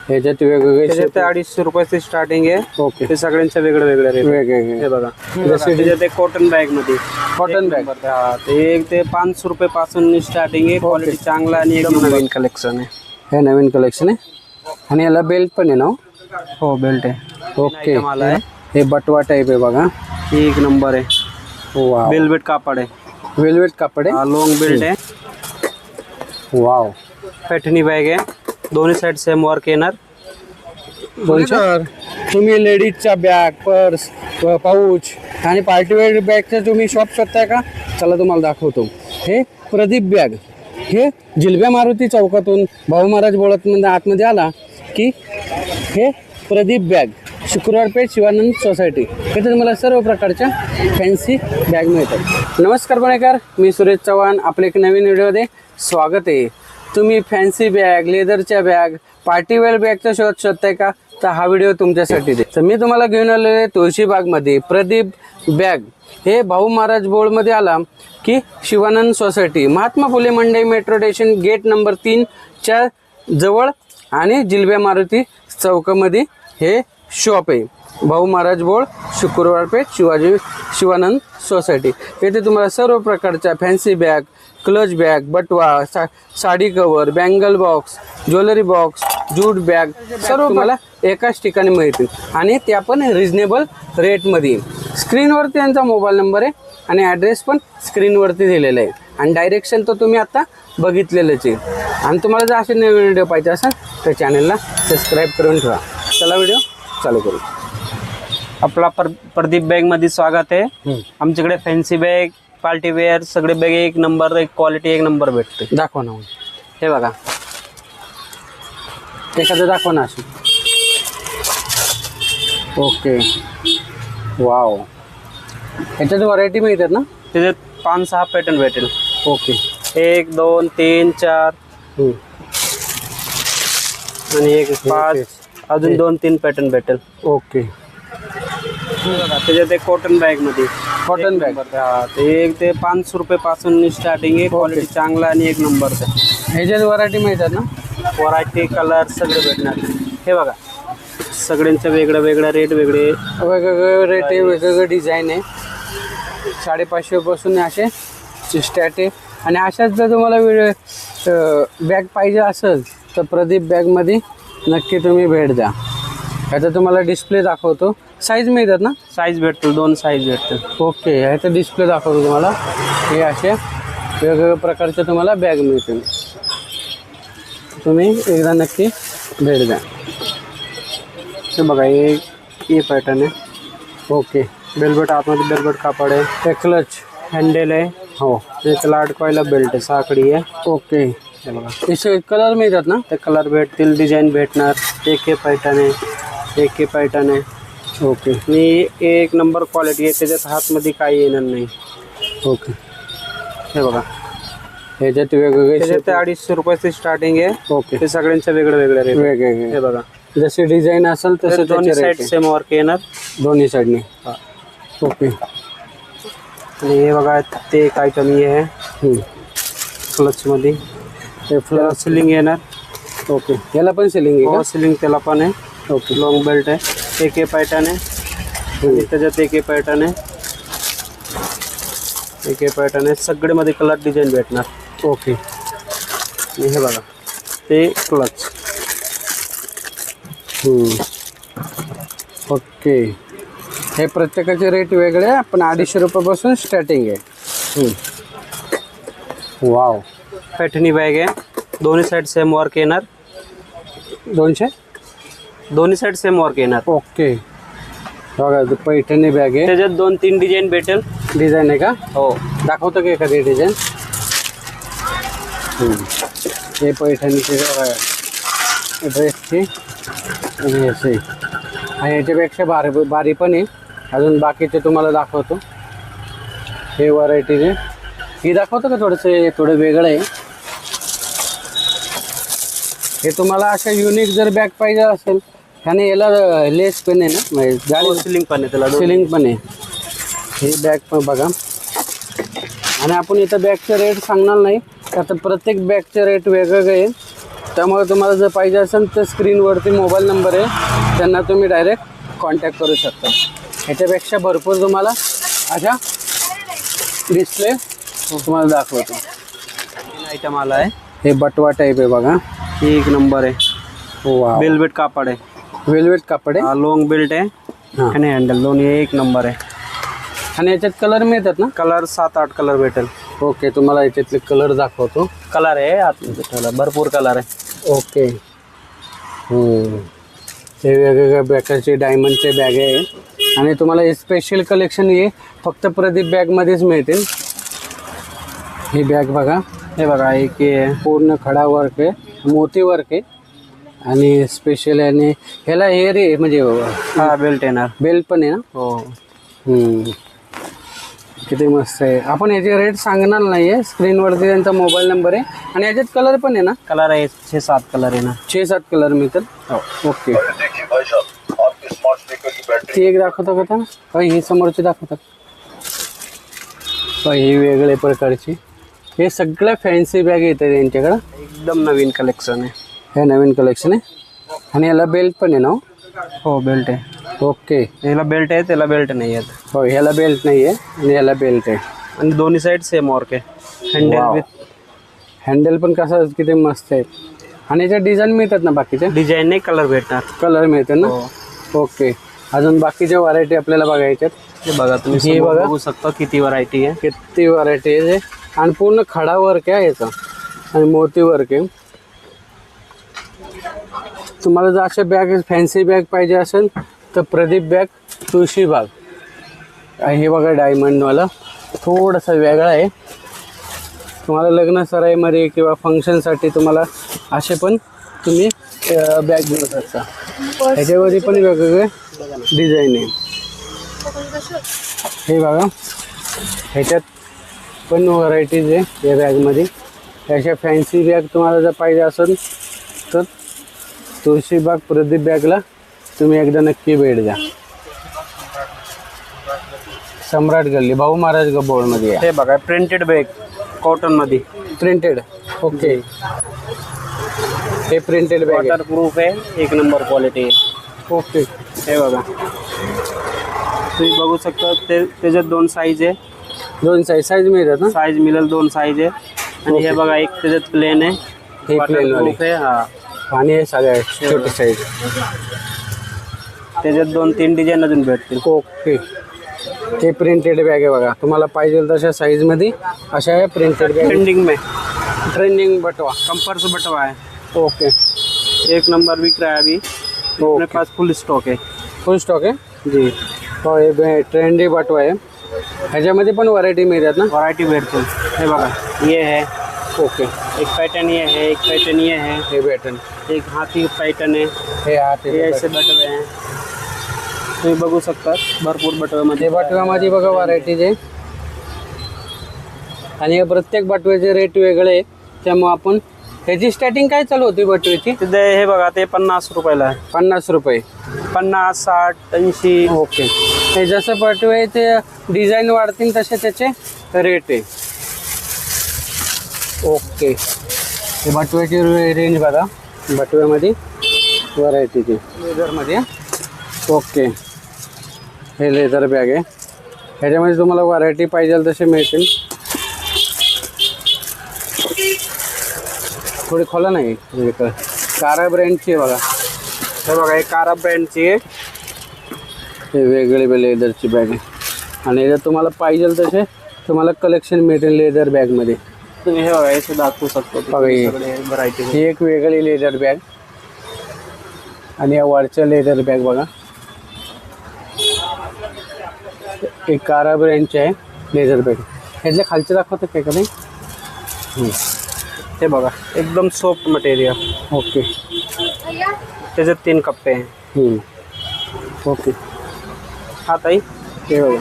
ह्याच्यात वेगवेगळे त्याच्यात ते 250 रुपयाची स्टार्टिंग आहे. ओके. ते सगळ्यांच्या वेगळं वेगळं रेट. वेगवेगळे हे बघा त्याच्यात एक कॉटन बॅग मध्ये कॉटन बॅग. हा ते 500 रुपये पासून स्टार्टिंग आहे. क्वालिटी चांगला आणि एकदम नवीन कलेक्शन आहे. हे नवीन कलेक्शन आहे आणि याला बेल्ट पण आहे ना? हो बेल्ट आहे. ओके. मला आहे हे बटवा टाईप आहे बघा. एक नंबर आहे. वाव. वेलवेट कापड आहे. वेलवेट कापड आहे. लॉंग बेल्ट आहे. वाव. पैठणी बॅग आहे. दोन्ही साइड सेम वर्क येणार. तुम्ही लेडीजचा बॅग, पर्स, पाऊच आणि पार्टीवेअर बॅगचं तुम्ही शॉप शोधताय का? चला तुम्हाला दाखवतो. हे प्रदीप बॅग. हे जिलब्या मारुती चौकातून भाऊ महाराज बोळतमध्ये आतमध्ये आला की हे प्रदीप बॅग, शुक्रवार पेठ, शिवानंद सोसायटी. इथे तुम्हाला सर्व प्रकारच्या फॅन्सी बॅग मिळतात. नमस्कार पुणेकर, मी सुरेश चव्हाण. आपले एक नवीन व्हिडिओमध्ये स्वागत आहे. तुम्ही फॅन्सी बॅग, लेदरच्या बॅग, पार्टीवेअर बॅगचा शोधताय का? तर हा व्हिडिओ तुमच्यासाठी दे. तर मी तुम्हाला घेऊन आलेलो आहे तुळशीबागमध्ये प्रदीप बॅग. हे भाऊ महाराज बोळमध्ये आला की शिवानंद सोसायटी, महात्मा फुले मंडई मेट्रो स्टेशन गेट नंबर 3च्या जवळ आणि जिलब्या मारुती चौकामध्ये हे शॉप आहे. भाऊ महाराज बोळ, शुक्रवार पेठ, शिवानंद सोसायटी. येथे तुम्हाला सर्व प्रकारच्या फॅन्सी बॅग, क्लच बॅग, बटवा, sari cover, bangle box, jewellery box, jute bag सर्व तुम्हाला एकाच ठिकाणी मिळतील आणि त्या पण रिजनेबल रेटमध्ये. स्क्रीनवरती त्यांचा मोबाईल नंबर आहे आणि ॲड्रेस पण स्क्रीनवरती दिलेला आहे आणि डायरेक्शन तर तुम्ही आता बघितलेलंच आहे. आणि तुम्हाला जर असे नवीन व्हिडिओ पाहिजे असेल तर चॅनलला सबस्क्राईब करून ठेवा. चला व्हिडिओ चालू करू. आपला प्रदीप बॅग मध्ये स्वागत आहे. आमच्याकडे फॅन्सी बॅग, पार्टी वेअर सगळे बॅग एक नंबर, एक क्वालिटी एक नंबर भेटते. दाखवा ना. हे बघा एखादं दाखवा ना अशी. ओके. वाव. ह्याच्यात व्हरायटी मिळतात ना? त्याच्यात 5-6 पॅटर्न भेटेल. ओके. 1 2 3 4 आणि 1 5 अजून 2-3 पॅटर्न भेटेल. ओके. त्याच्यात एक कॉटन बॅग मध्ये कॉटन बॅग. ते 500 रुपये पासून स्टार्टिंग आहे. क्वालिटी चांगला आणि एक नंबर. ह्याच्यात व्हरायटी मिळतात ना? व्हरायटी, कलर सगळे भेटणार. हे बघा सगळ्यांचं वेगळं वेगळं रेट, वेगवेगळे रेट आहे, वेगवेगळे डिझाईन आहे. 550 पासून असे स्टॅट आहे. आणि अशाच जर तुम्हाला बॅग पाहिजे असेल तर प्रदीप बॅगमध्ये नक्की तुम्ही भेट द्या. ह्याचा तुम्हाला डिस्प्ले दाखवतो. साईज मिळतात ना? साईज भेटतो, 2 साईज भेटतात. ओके. ह्याचा डिस्प्ले दाखवतो तुम्हाला. हे असे वेगवेगळ्या प्रकारचे तुम्हाला बॅग मिळतील. तुम्ही एकदा नक्की भेट द्या. हे बघा हे पॅटर्न आहे. ओके. बेल्बट, आतमध्ये बेल्बट कापड आहे. ते क्लच हँडल आहे. हो. त्याला अडकवायला बेल्ट आहे, साखळी आहे. ओके. हे बघा त्याचे कलर मिळतात ना? ते कलर भेटतील, डिझाईन भेटणार. एक पॅटर्न आहे, एक पॅटर्न आहे. ओके. आणि एक नंबर क्वालिटी आहे. त्याच्यात हातमध्ये काही येणार नाही. ओके. हे बघा ह्याच्यात वेगवेगळे त्याच्यात ते 250 रुपयाची स्टार्टिंग आहे. ओके. ते सगळ्यांच्या वेगळं वेगळं रेट. वेगवेगळे. हे बघा जसे डिझाईन असेल तसे दोन्ही साईड सेम वर्क येणार. दोन्ही साईडने. ओके. आणि हे बघा ते एक आयटम हे आहे क्लच मध्ये. हे फ्लॅश सिलिंग येणार. ओके. याला पण सिलिंग आहे का? सिलिंग त्याला पण आहे. ओके. लॉंग बेल्ट आहे. एक पॅटर्न आहे. आणि त्याच्यात एक पॅटर्न आहे, एक पॅटर्न आहे. सगळे मध्ये कलर डिझाईन भेटणार. ओके. आणि हे बघा ते क्लच. ओके. हे प्रत्येकाचे रेट वेगळे आहे, पण 250 रुपयापासून स्टार्टिंग आहे. वाव. पैठणी बॅग आहे. दोन्ही साईड सेम वर्क येणार. 200. दोन्ही साईड सेम वर्क येणार. ओके. बघा पैठणी बॅग आहे. त्याच्यात 2-3 डिझाईन भेटेल. डिझाईन आहे का? हो. दाखवतो का एखादी डिझाईन? हे पैठणीचे ड्रेसची आणि याचे, आणि याच्यापेक्षा भारी पण आहे. अजून बाकीचे तुम्हाला दाखवतो. हे व्हरायटीचे. ही दाखवतो का? थोडं वेगळं आहे हे. तुम्हाला अशा युनिक जर बॅग पाहिजे असेल, आणि याला लेस पण आहे ना, गाडी सिलिंग पण आहे. त्याला सिलिंग पण आहे. ही बॅग पण बघा. आणि आपण इथं बॅगचे रेट सांगणार नाही, आता प्रत्येक बॅगचे रेट वेगवेगळे आहे. त्यामुळे तुम्हाला जर पाहिजे असेल तर स्क्रीनवरती मोबाईल नंबर आहे, त्यांना तुम्ही डायरेक्ट कॉन्टॅक्ट करू शकता. ह्याच्यापेक्षा भरपूर तुम्हाला अशा डिस्प्ले तुम्हाला दाखवतो. आयटम आला आहे, हे बटवा टाईप आहे बघा. एक नंबर आहे. वा, बेल्वेट कापड आहे, वेलवेट कापड आहे. हा लॉंग बेल्ट आहे हां, आणि हँडल दोन्ही एक नंबर आहे. आणि याच्यात कलर मिळतात ना? कलर 7-8 कलर भेटेल. ओके, तुम्हाला याच्यातले कलर दाखवतो. कलर आहे आतमध्ये ठेवला, भरपूर कलर आहे. ओके. हे वेगवेगळ्या प्रकारचे डायमंडचे बॅग आहे आणि तुम्हाला हे स्पेशल कलेक्शन हे फक्त प्रदीप बॅगमध्येच मिळतील. ही बॅग बघा, हे बघा एक हे आहे. पूर्ण खडा वर्क आहे, मोती वर्क आहे आणि स्पेशल आहे. आणि ह्याला हे रे म्हणजे हा बेल्ट येणार. बेल्ट पण आहे ना? हो. किती मस्त आहे. आपण याचे रेट सांगणार नाही आहे, स्क्रीनवरती त्यांचा मोबाईल नंबर आहे. आणि याच्यात कलर पण आहे ना? कलर आहे 6-7 कलर येणार. 6-7 कलर मिळतात. हो. ओके. ती एक दाखवता का? ही समोरची दाखवतात. ही वेगळ्या प्रकारची. हे सगळ्या फॅन्सी बॅग येतात यांच्याकडं. एकदम नवीन कलेक्शन आहे. हे नवीन कलेक्शन आहे आणि याला बेल्ट पण आहे ना? हो बेल्ट आहे. ओके. याला बेल्ट आहे, त्याला बेल्ट नाही आहेत. हो, ह्याला बेल्ट नाही आहे आणि ह्याला बेल्ट आहे. आणि दोन्ही साईड सेम वर्क आहे. हँडल विथ हँडल पण कसं किती मस्त आहे. आणि याच्या डिझाईन मिळतात ना बाकीच्या? डिझाईन नाही, कलर भेटणार. कलर मिळतात ना? ओके. अजून बाकीच्या व्हरायटी आपल्याला बघायच्यात. हे बघा तुम्ही हे समोर बघा. बघू शकता किती व्हरायटी आहे. किती व्हरायटी आहे. आणि पूर्ण खडा वर्क आहे याचा आणि मोती वर्क आहे. तुम्हाला जर अशा बॅग फॅन्सी बॅग पाहिजे असेल तर प्रदीप बॅग, तुळशीबाग. हे बघा डायमंडवाला थोडासा वेगळा आहे. तुम्हाला लग्न सराईमध्ये किंवा फंक्शनसाठी तुम्हाला असे पण तुम्ही बॅग घेऊ शकता. ह्याच्यावरती पण वेगवेगळे डिझाईन आहे. हे बघा, ह्याच्यात पण व्हरायटीज आहे या बॅगमध्ये. अशा फॅन्सी बॅग तुम्हाला जर पाहिजे असेल तर तुळशीबाग प्रदीप बॅगला तुम्ही एकदा नक्की भेट द्या. सम्राट गल्ली, भाऊ महाराज गब्बोळमध्ये आहे. हे बघा प्रिंटेड बॅग कॉटन मध्ये. प्रिंटेड. ओके. हे प्रिंटेड बॅग आहे. वॉटरप्रूफ आहे, एक नंबर क्वालिटी आहे. ओके. हे बघा तुम्ही बघू शकता. त्याच्यात 2 साईज आहे. 2 साईज मिळतात ना? साईज मिळेल, 2 साईज आहे. आणि हे बघा एक त्याच्यात प्लेन आहे, हे प्लेन वाली आहे. हा, आणि हे सगळ्या छोटी साईज. त्याच्यात 2-3 डिझाईन अजून भेटतील. ओके. हे प्रिंटेड बॅग आहे बघा. तुम्हाला पाहिजे तशा साईजमध्ये अशा प्रिंटेड बॅग. ट्रेंडिंग में ट्रेंडिंग बटवा. कंपर्स बटवा है, ओके. एक नंबर बिक रहा है अभी. अपने पास फुल स्टॉक है. फुल स्टॉक आहे जी. हो. हे ट्रेंडी बटवा आहे. ह्याच्यामध्ये पण व्हरायटी मिळतात ना? वैरायटी भेटतील. हे बघा ये है. ओके. एक पैटर्न ये है, एक पैटर्न ये है, हे पॅटर्न, एक हाथी पैटर्न है. हे हात हे असे बटवे हैं. तुम्ही बघू शकता भरपूर बटव्यामध्ये. हे बटव्यामध्ये बघा व्हरायटीज आहे. आणि हे प्रत्येक बटव्याचे रेट वेगळे आहे. त्यामुळे आपण ह्याची स्टार्टिंग काय चालू होती बटव्याची? तिथे हे बघा ते 50 रुपयाला आहे. 50 रुपये. 50, 60, 80. ओके. हे जसं बटवे ते डिझाईन वाढतील तसे त्याचे रेट आहे. ओके. हे बटव्याची रेंज बघा. बटव्यामध्ये व्हरायटीची लेदरमध्ये. ओके. हे लेदर बॅग आहे. ह्याच्यामध्ये तुम्हाला व्हरायटी पाहिजे तसे मिळतील. थोडी खोला नाही. कारा ब्रँडची आहे बघा. हे बघा हे कारा ब्रँडची आहे. हे वेगळे लेदरची बॅग आहे. आणि याच्यात तुम्हाला पाहिजे तसे तुम्हाला कलेक्शन मिळतील लेदर बॅगमध्ये. तुम्ही हे बघा हे दाखवू शकतो. बघा ही व्हरायटी ही एक वेगळी लेदर बॅग. आणि या वरच्या लेदर बॅग बघा. एक कारा ब्रँडची आहे लेदर बॅग. ह्यातल्या खालचे दाखवतं काय का नाही? हे बघा एकदम सॉफ्ट मटेरियल. ओके. त्याच्यात 3 कप्पे आहे. ओके. हा ताई हे बघा.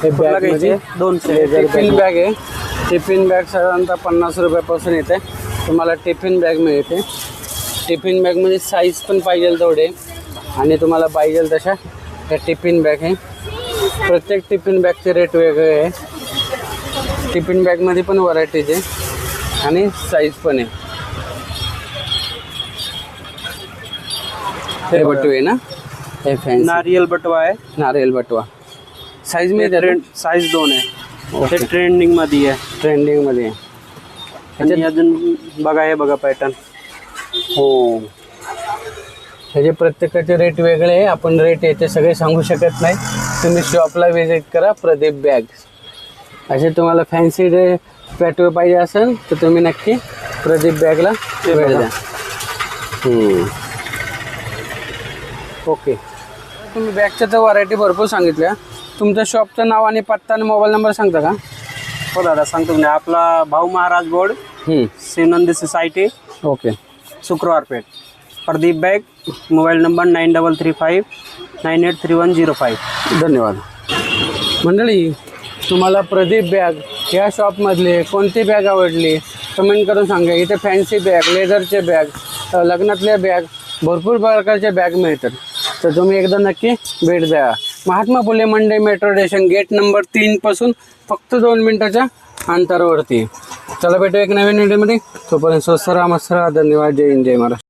हे बॅगमध्ये 200 टिफिन बॅग आहे. टिफिन बॅग साधारणतः 50 रुपयापासून येते. तुम्हाला टिफिन बॅग मिळते. टिफिन बॅगमध्ये साईज पण पाहिजे तेवढे आणि तुम्हाला पाहिजे तशा त्या टिफिन बॅग आहे. प्रत्येक टिफिन बॅगचे रेट वेगळे आहे. टिफिन बॅगमध्ये पण व्हरायटीज आहे आणि साईज पण आहे. हे बटवे ना, हे फॅन्सी नारियल बटवा आहे. नारियल बटवा. साईज मी ट्रेंड साईज 2 आहे. हे ट्रेंडिंग मध्ये आहे. ट्रेंडिंग मध्ये. आणि अजून बघा, हे बघा पॅटर्न. हो, ह्याचे प्रत्येकाचे रेट वेगळे आहे. आपण रेट याचे सगळे सांगू शकत नाही. तुम्ही शॉपला व्हिजिट करा. प्रदीप बॅग. असे तुम्हाला फॅन्सी पॅटवे पाहिजे असेल तर तुम्ही नक्की प्रदीप बॅगला वेळ द्या. ओके, तुम्ही बॅगच्या तर व्हरायटी भरपूर सांगितल्या. तुमच्या शॉपचं नाव आणि पत्ता आणि मोबाईल नंबर सांगता का? हो दादा सांगतो मी. आपला भाऊ Maharaj board, Shivnandi society, okay, शुक्रवार पेठ. प्रदीप बॅग. Mobile number 9335983105. धन्यवाद. मंडळी, तुम्हाला प्रदीप बॅग या शॉपमधले कोणती बॅग आवडली कमेंट करून सांगा. इथे फॅन्सी बॅग, लेदरचे बॅग, लग्नातल्या बॅग, भरपूर प्रकारच्या बॅग मिळतात. तर तुम्ही एकदा नक्की भेट द्या. महात्मा फुले मंडई मेट्रो स्टेशन गेट नंबर 3 पासून फक्त 2 मिनिटाच्या अंतरावरती. चला भेटू एक नवीन व्हिडिओमध्ये. तोपर्यंत स्वस्त राहा, मस्त राहा. धन्यवाद. जय हिंद, जय महाराष्ट्र.